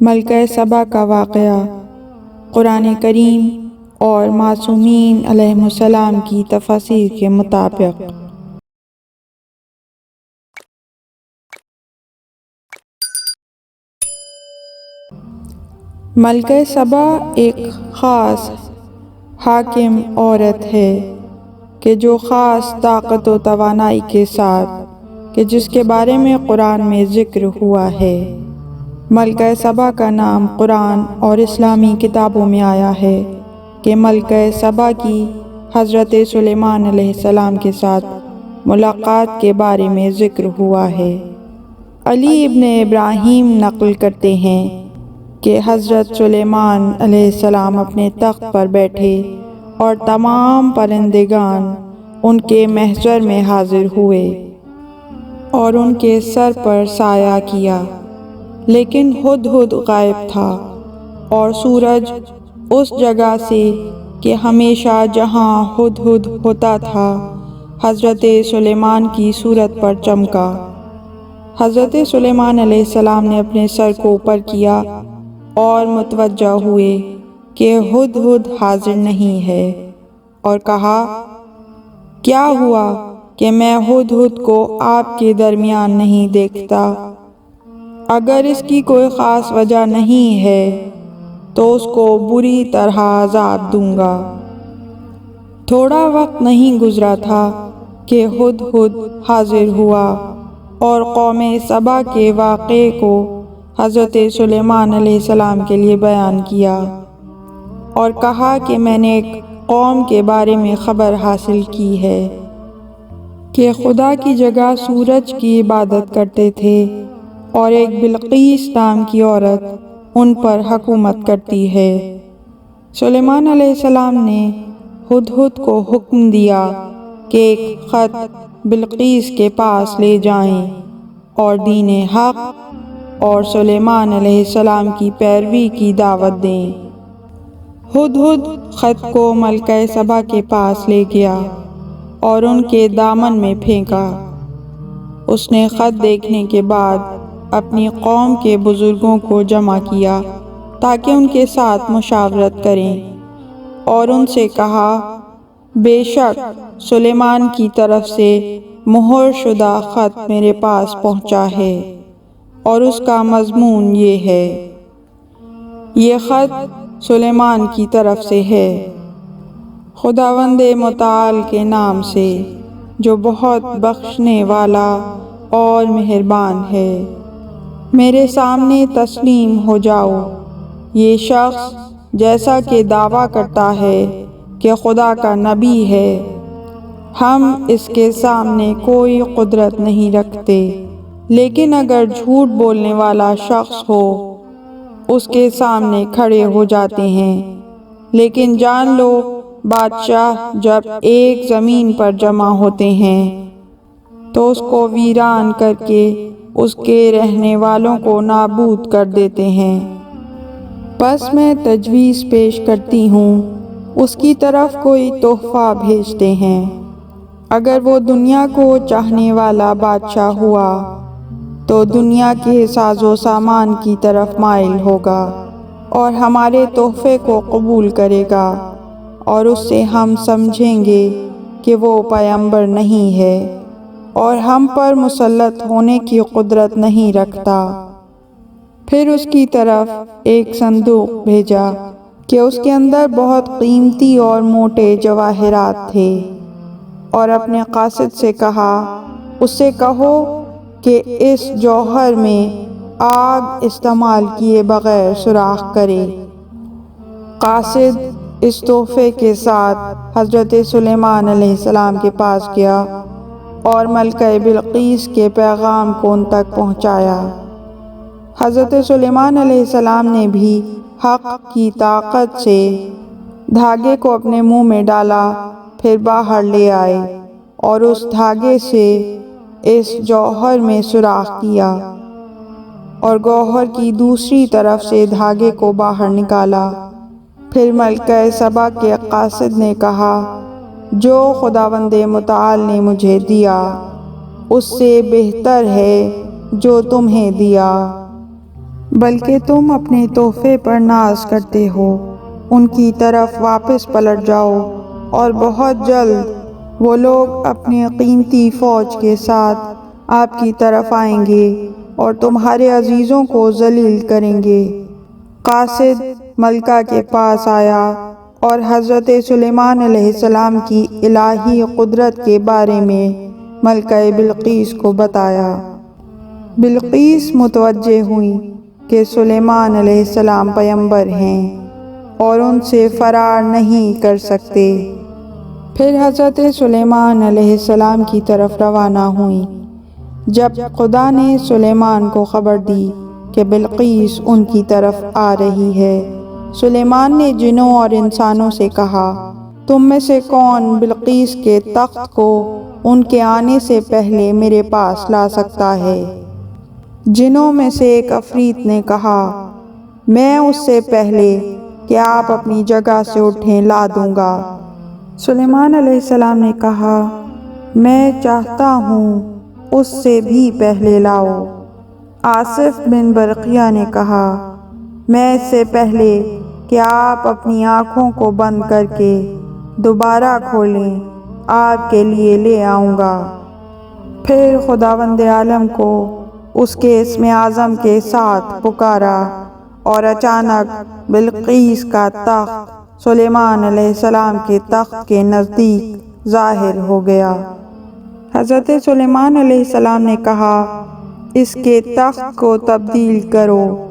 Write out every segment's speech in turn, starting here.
ملکہ سبا کا واقعہ قرآن کریم اور معصومین علیہم السلام کی تفاسیر کے مطابق۔ ملکہ سبا ایک خاص حاکم عورت ہے کہ جو خاص طاقت و توانائی کے ساتھ کہ جس کے بارے میں قرآن میں ذکر ہوا ہے۔ ملکہ سبا کا نام قرآن اور اسلامی کتابوں میں آیا ہے کہ ملکہ سبا کی حضرت سلیمان علیہ السلام کے ساتھ ملاقات کے بارے میں ذکر ہوا ہے۔ علی ابن ابراہیم نقل کرتے ہیں کہ حضرت سلیمان علیہ السلام اپنے تخت پر بیٹھے اور تمام پرندگان ان کے محضر میں حاضر ہوئے اور ان کے سر پر سایہ کیا، لیکن ہدہد غائب تھا اور سورج اس جگہ سے کہ ہمیشہ جہاں ہدہد ہوتا تھا حضرت سلیمان کی صورت پر چمکا۔ حضرت سلیمان علیہ السلام نے اپنے سر کو اوپر کیا اور متوجہ ہوئے کہ ہدہد حاضر نہیں ہے اور کہا، کیا ہوا کہ میں ہدہد کو آپ کے درمیان نہیں دیکھتا؟ اگر اس کی کوئی خاص وجہ نہیں ہے تو اس کو بری طرح عذاب دوں گا۔ تھوڑا وقت نہیں گزرا تھا کہ ہدہد حاضر ہوا اور قوم سبا کے واقعے کو حضرت سلیمان علیہ السلام کے لیے بیان کیا اور کہا کہ میں نے ایک قوم کے بارے میں خبر حاصل کی ہے کہ خدا کی جگہ سورج کی عبادت کرتے تھے اور ایک بلقیس نام کی عورت ان پر حکومت کرتی ہے۔ سلیمان علیہ السلام نے ہدہد کو حکم دیا کہ ایک خط بلقیس کے پاس لے جائیں اور دین حق اور سلیمان علیہ السلام کی پیروی کی دعوت دیں۔ ہدہد خط کو ملکہ سبا کے پاس لے گیا اور ان کے دامن میں پھینکا۔ اس نے خط دیکھنے کے بعد اپنی قوم کے بزرگوں کو جمع کیا تاکہ ان کے ساتھ مشاورت کریں اور ان سے کہا، بے شک سلیمان کی طرف سے مہر شدہ خط میرے پاس پہنچا ہے اور اس کا مضمون یہ ہے۔ یہ خط سلیمان کی طرف سے ہے، خداوند متعال کے نام سے جو بہت بخشنے والا اور مہربان ہے۔ میرے سامنے تسلیم ہو جاؤ۔ یہ شخص جیسا کہ دعویٰ کرتا ہے کہ خدا کا نبی ہے، ہم اس کے سامنے کوئی قدرت نہیں رکھتے، لیکن اگر جھوٹ بولنے والا شخص ہو اس کے سامنے کھڑے ہو جاتے ہیں۔ لیکن جان لو، بادشاہ جب ایک زمین پر جمع ہوتے ہیں تو اس کو ویران کر کے اس کے رہنے والوں کو نابود کر دیتے ہیں۔ پس میں تجویز پیش کرتی ہوں اس کی طرف کوئی تحفہ بھیجتے ہیں۔ اگر وہ دنیا کو چاہنے والا بادشاہ ہوا تو دنیا کے ساز و سامان کی طرف مائل ہوگا اور ہمارے تحفے کو قبول کرے گا اور اس سے ہم سمجھیں گے کہ وہ پیغمبر نہیں ہے اور ہم پر مسلط ہونے کی قدرت نہیں رکھتا۔ پھر اس کی طرف ایک صندوق بھیجا کہ اس کے اندر بہت قیمتی اور موٹے جواہرات تھے، اور اپنے قاصد سے کہا، اس سے کہو کہ اس جوہر میں آگ استعمال کیے بغیر سوراخ کرے۔ قاصد اس تحفے کے ساتھ حضرت سلیمان علیہ السلام کے پاس گیا اور ملکہ بلقیس کے پیغام کو ان تک پہنچایا۔ حضرت سلیمان علیہ السلام نے بھی حق کی طاقت سے دھاگے کو اپنے منہ میں ڈالا، پھر باہر لے آئے اور اس دھاگے سے اس جوہر میں سوراخ کیا اور گوہر کی دوسری طرف سے دھاگے کو باہر نکالا۔ پھر ملکہ سبا کے قاصد نے کہا، جو خداوند متعال نے مجھے دیا اس سے بہتر ہے جو تمہیں دیا۔ بلکہ تم اپنے تحفے پر ناز کرتے ہو۔ ان کی طرف واپس پلٹ جاؤ اور بہت جلد وہ لوگ اپنی قیمتی فوج کے ساتھ آپ کی طرف آئیں گے اور تمہارے عزیزوں کو ذلیل کریں گے۔ قاصد ملکہ کے پاس آیا اور حضرت سلیمان علیہ السلام کی الہی قدرت کے بارے میں ملکہ بلقیس کو بتایا۔ بلقیس متوجہ ہوئی کہ سلیمان علیہ السلام پیغمبر ہیں اور ان سے فرار نہیں کر سکتے۔ پھر حضرت سلیمان علیہ السلام کی طرف روانہ ہوئیں۔ جب خدا نے سلیمان کو خبر دی کہ بلقیس ان کی طرف آ رہی ہے، سلیمان نے جنوں اور انسانوں سے کہا، تم میں سے کون بلقیس کے تخت کو ان کے آنے سے پہلے میرے پاس لا سکتا ہے؟ جنوں میں سے ایک عفریت نے کہا، میں اس سے پہلے کہ آپ اپنی جگہ سے اٹھیں لا دوں گا۔ سلیمان علیہ السلام نے کہا، میں چاہتا ہوں اس سے بھی پہلے لاؤ۔ آصف بن برقیہ نے کہا، میں اس سے پہلے کہ آپ اپنی آنکھوں کو بند کر کے دوبارہ کھولیں آپ کے لیے لے آؤں گا۔ پھر خداوند عالم کو اس کے اسم اعظم کے ساتھ پکارا اور اچانک بلقیس کا تخت سلیمان علیہ السلام کے تخت کے نزدیک ظاہر ہو گیا۔ حضرت سلیمان علیہ السلام نے کہا، اس کے تخت کو تبدیل کرو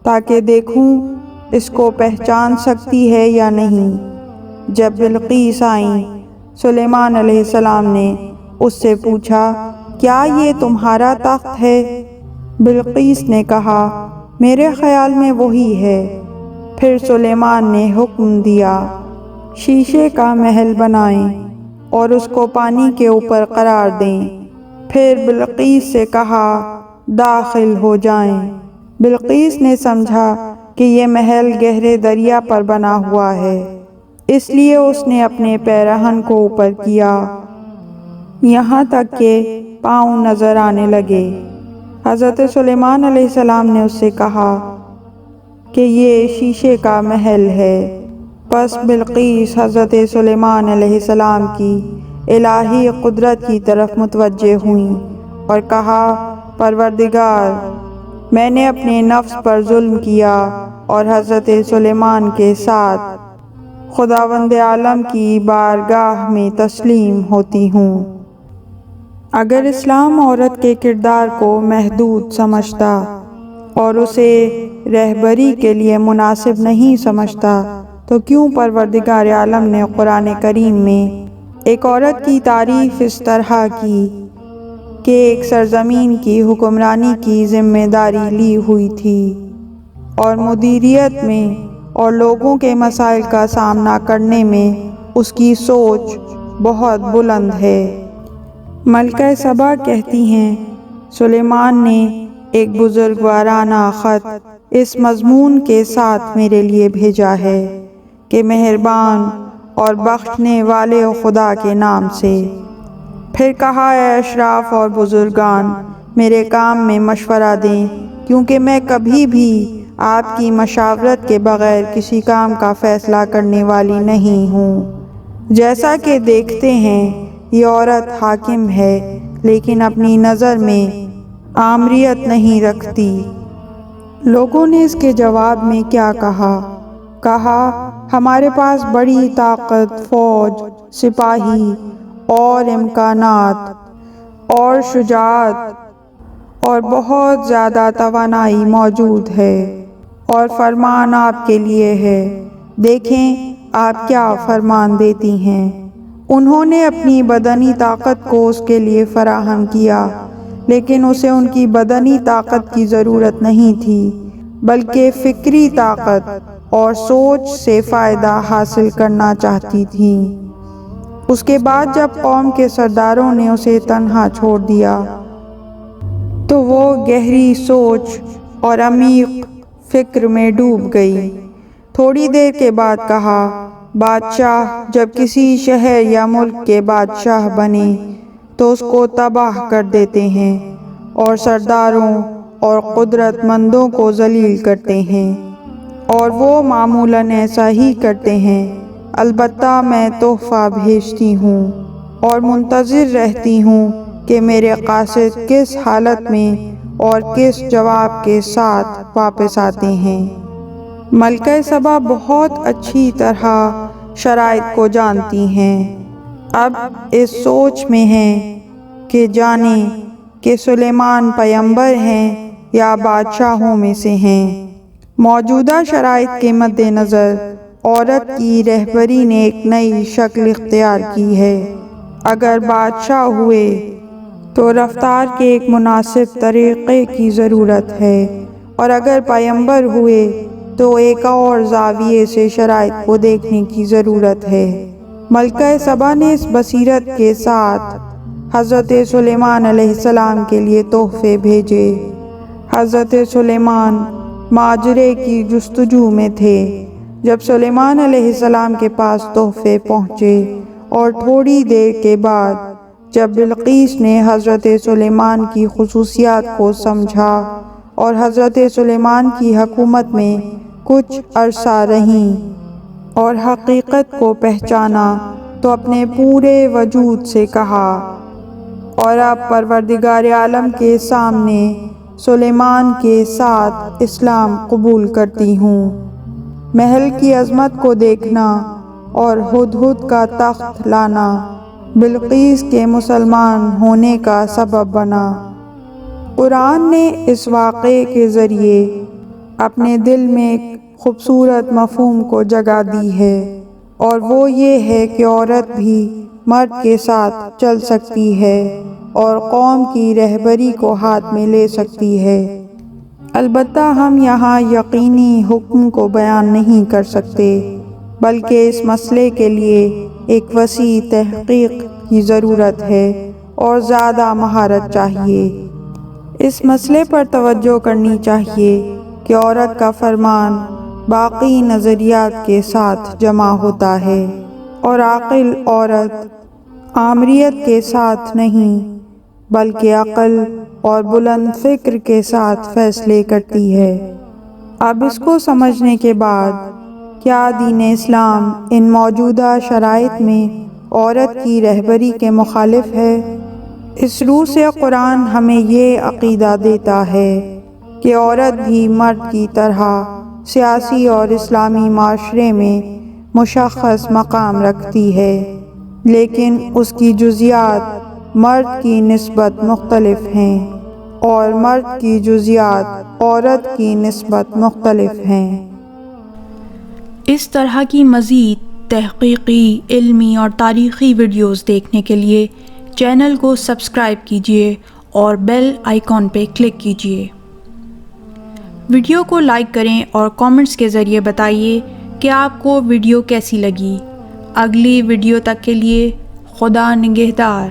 تاکہ دیکھوں اس کو پہچان سکتی ہے یا نہیں۔ جب بلقیس آئیں، سلیمان علیہ السلام نے اس سے پوچھا، کیا یہ تمہارا تخت ہے؟ بلقیس نے کہا، میرے خیال میں وہی ہے۔ پھر سلیمان نے حکم دیا، شیشے کا محل بنائیں اور اس کو پانی کے اوپر قرار دیں۔ پھر بلقیس سے کہا، داخل ہو جائیں۔ بلقیس نے سمجھا کہ یہ محل گہرے دریا پر بنا ہوا ہے، اس لیے اس نے اپنے پیرہن کو اوپر کیا یہاں تک کہ پاؤں نظر آنے لگے۔ حضرت سلیمان علیہ السلام نے اس سے کہا کہ یہ شیشے کا محل ہے۔ پس بلقیس حضرت سلیمان علیہ السلام کی الہی قدرت کی طرف متوجہ ہوئیں اور کہا، پروردگار، میں نے اپنے نفس پر ظلم کیا اور حضرت سلیمان کے ساتھ خداوند عالم کی بارگاہ میں تسلیم ہوتی ہوں۔ اگر اسلام عورت کے کردار کو محدود سمجھتا اور اسے رہبری کے لیے مناسب نہیں سمجھتا تو کیوں پروردگار عالم نے قرآن کریم میں ایک عورت کی تعریف اس طرح کی کہ ایک سرزمین کی حکمرانی کی ذمہ داری لی ہوئی تھی اور مدیریت میں اور لوگوں کے مسائل کا سامنا کرنے میں اس کی سوچ بہت بلند ہے۔ ملکہ سبا کہتی ہیں، سلیمان نے ایک بزرگوارانہ خط اس مضمون کے ساتھ میرے لیے بھیجا ہے کہ مہربان اور بخشنے والے خدا کے نام سے۔ پھر کہا، اے اشراف اور بزرگان، میرے کام میں مشورہ دیں کیونکہ میں کبھی بھی آپ کی مشاورت کے بغیر کسی کام کا فیصلہ کرنے والی نہیں ہوں۔ جیسا کہ دیکھتے ہیں یہ عورت حاکم ہے لیکن اپنی نظر میں آمریت نہیں رکھتی۔ لوگوں نے اس کے جواب میں کیا کہا؟ کہا، ہمارے پاس بڑی طاقت، فوج، سپاہی اور امکانات اور شجاعت اور بہت زیادہ توانائی موجود ہے اور فرمان آپ کے لیے ہے، دیکھیں آپ کیا فرمان دیتی ہیں۔ انہوں نے اپنی بدنی طاقت کو اس کے لیے فراہم کیا لیکن اسے ان کی بدنی طاقت کی ضرورت نہیں تھی بلکہ فکری طاقت اور سوچ سے فائدہ حاصل کرنا چاہتی تھی۔ اس کے بعد جب قوم کے سرداروں نے اسے تنہا چھوڑ دیا تو وہ گہری سوچ اور عمیق فکر میں ڈوب گئی۔ تھوڑی دیر کے بعد کہا، بادشاہ جب کسی شہر یا ملک کے بادشاہ بنے تو اس کو تباہ کر دیتے ہیں اور سرداروں اور قدرت مندوں کو ذلیل کرتے ہیں، اور وہ معمولاً ایسا ہی کرتے ہیں۔ البتہ میں تحفہ بھیجتی ہوں اور منتظر رہتی ہوں کہ میرے قاصد کس حالت میں اور کس جواب کے ساتھ واپس آتے ہیں۔ ملکہ سبا بہت اچھی طرح شرائط کو جانتی ہیں۔ اب اس سوچ میں ہیں کہ جانیں کہ سلیمان پیغمبر ہیں یا بادشاہوں میں سے ہیں۔ موجودہ شرائط کے مد نظر عورت کی رہبری نے ایک نئی شکل اختیار کی ہے۔ اگر بادشاہ ہوئے تو رفتار کے ایک مناسب طریقے کی ضرورت ہے، اور اگر پیغمبر ہوئے تو ایک اور زاویے سے شرائط کو دیکھنے کی ضرورت ہے۔ ملکہ سبا نے اس بصیرت کے ساتھ حضرت سلیمان علیہ السلام کے لیے تحفے بھیجے۔ حضرت سلیمان ماجرے کی جستجو میں تھے جب سلیمان علیہ السلام کے پاس تحفے پہنچے، اور تھوڑی دیر کے بعد جب بلقیس نے حضرت سلیمان کی خصوصیات کو سمجھا اور حضرت سلیمان کی حکومت میں کچھ عرصہ رہیں اور حقیقت کو پہچانا، تو اپنے پورے وجود سے کہا، اور اب پروردگار عالم کے سامنے سلیمان کے ساتھ اسلام قبول کرتی ہوں۔ محل کی عظمت کو دیکھنا اور ہدہد کا تخت لانا بلقیس کے مسلمان ہونے کا سبب بنا۔ قرآن نے اس واقعے کے ذریعے اپنے دل میں ایک خوبصورت مفہوم کو جگہ دی ہے، اور وہ یہ ہے کہ عورت بھی مرد کے ساتھ چل سکتی ہے اور قوم کی رہبری کو ہاتھ میں لے سکتی ہے۔ البتہ ہم یہاں یقینی حکم کو بیان نہیں کر سکتے، بلکہ اس مسئلے کے لیے ایک وسیع تحقیق کی ضرورت ہے اور زیادہ مہارت چاہیے۔ اس مسئلے پر توجہ کرنی چاہیے کہ عورت کا فرمان باقی نظریات کے ساتھ جمع ہوتا ہے، اور عاقل عورت آمریت کے ساتھ نہیں بلکہ عقل اور بلند فکر کے ساتھ فیصلے کرتی ہے۔ اب اس کو سمجھنے کے بعد کیا دین اسلام ان موجودہ شرائط میں عورت کی رہبری کے مخالف ہے؟ اس روح سے قرآن ہمیں یہ عقیدہ دیتا ہے کہ عورت بھی مرد کی طرح سیاسی اور اسلامی معاشرے میں مشخص مقام رکھتی ہے، لیکن اس کی جزیات مرد کی نسبت مختلف ہیں، اور مرد کی جزیات عورت کی نسبت مختلف ہیں۔ اس طرح کی مزید تحقیقی، علمی اور تاریخی ویڈیوز دیکھنے کے لیے چینل کو سبسکرائب کیجیے اور بیل آئیکن پہ کلک کیجیے۔ ویڈیو کو لائک کریں اور کامنٹس کے ذریعے بتائیے کہ آپ کو ویڈیو کیسی لگی۔ اگلی ویڈیو تک کے لیے خدا نگہدار۔